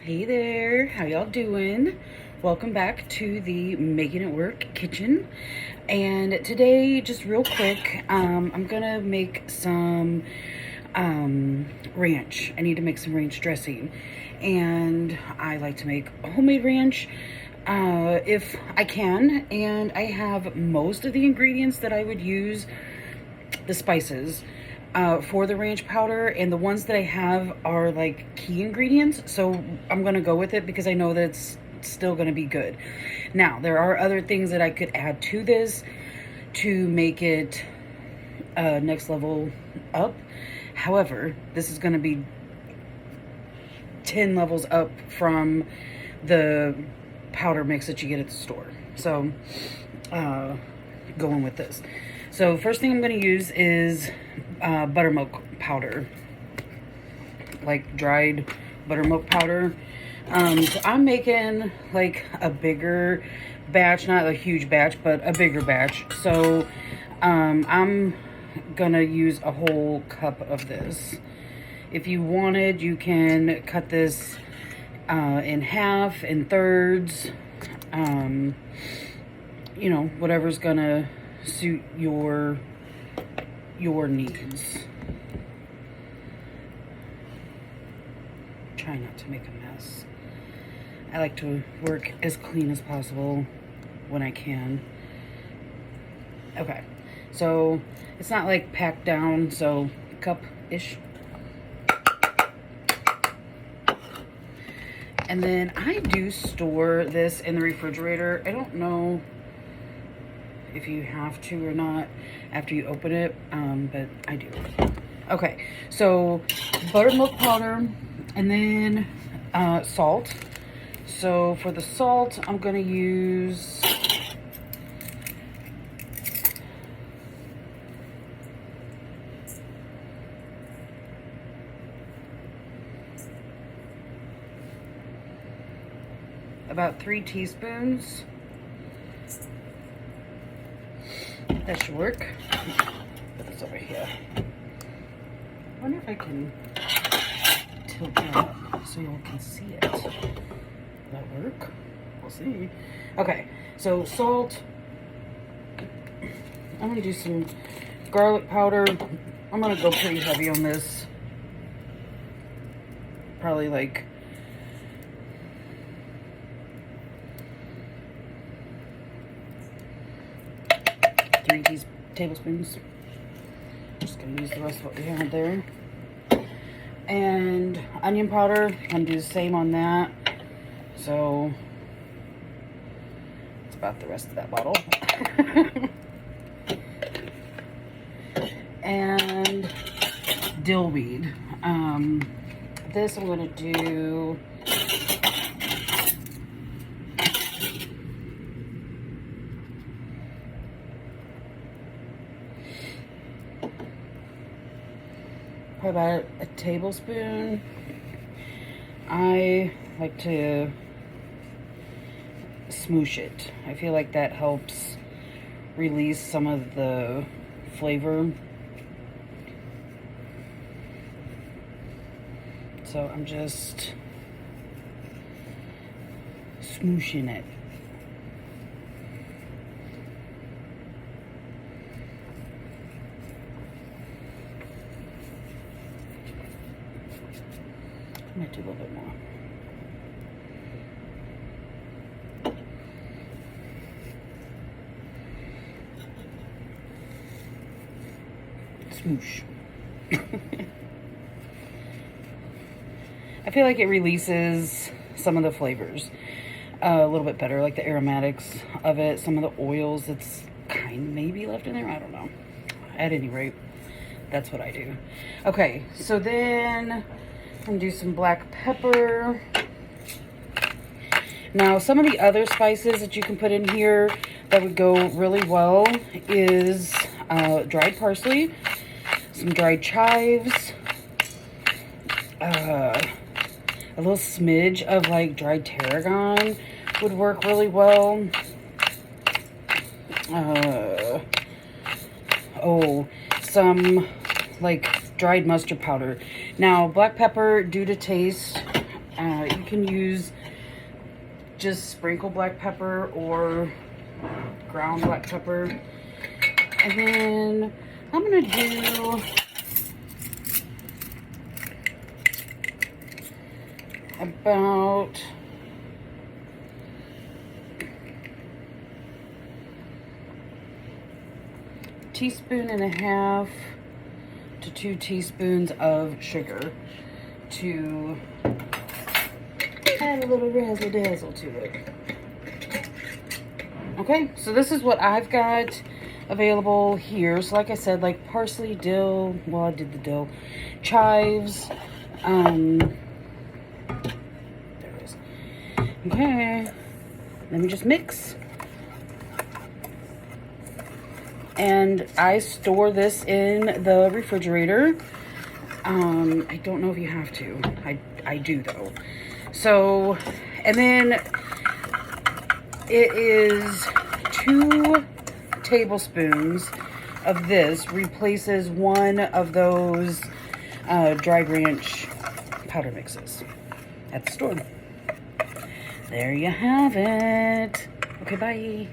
Hey there, how y'all doing? Welcome back to the Making It Work kitchen. And today, just real quick, I'm gonna make some ranch. I need to make some ranch dressing. And I like to make homemade ranch if I can. And I have most of the ingredients that I would use, the spices for the ranch powder, and the ones that I have are like key ingredients, so I'm gonna go with it because I know that it's still gonna be good. Now there are other things that I could add to this to make it next level up. However, this is gonna be 10 levels up from the powder mix that you get at the store. So going with this. So first thing I'm going to use is buttermilk powder, like dried buttermilk powder. So I'm making like a bigger batch, not a huge batch, but a bigger batch. So I'm going to use a whole cup of this. If you wanted, you can cut this in half, in thirds, you know, whatever's going to suit your needs. Try not to make a mess. I like to work as clean as possible when I can. Okay, so it's not like packed down, so cup-ish. And then I do store this in the refrigerator. I don't know if you have to or not after you open it, but I do. Okay, so buttermilk powder and then salt. So for the salt, I'm gonna use about 3 teaspoons. That should work. Put this over here. I wonder if I can tilt that up so y'all can see it. Will that work? We'll see. Okay, so salt. I'm gonna do some garlic powder. I'm gonna go pretty heavy on this. Probably like tablespoons. Just gonna use the rest of what we have there. And onion powder, I'm gonna do the same on that. So it's about the rest of that bottle. And dill weed. This I'm gonna do probably about a tablespoon. I like to smoosh it. I feel like that helps release some of the flavor. So I'm just smooshing it. I might do a little bit more. Smoosh. I feel like it releases some of the flavors a little bit better, like the aromatics of it, some of the oils that's kind of maybe left in there. I don't know. At any rate, that's what I do. Okay, so then I'm gonna do some black pepper. Now, some of the other spices that you can put in here that would go really well is dried parsley, some dried chives, a little smidge of like dried tarragon would work really well. Some like dried mustard powder. Now, black pepper, due to taste, you can use just sprinkled black pepper or ground black pepper. And then I'm gonna do about teaspoon and a half to 2 teaspoons of sugar to add a little razzle dazzle to it. Okay, so this is what I've got available here. So like I said, like parsley, dill, well, I did the dill, chives, there it is. Okay, let me just mix. And I store this in the refrigerator. I don't know if you have to. I do though. So, and then it is 2 tablespoons of this replaces 1 of those dried ranch powder mixes at the store. There you have it. Okay, bye.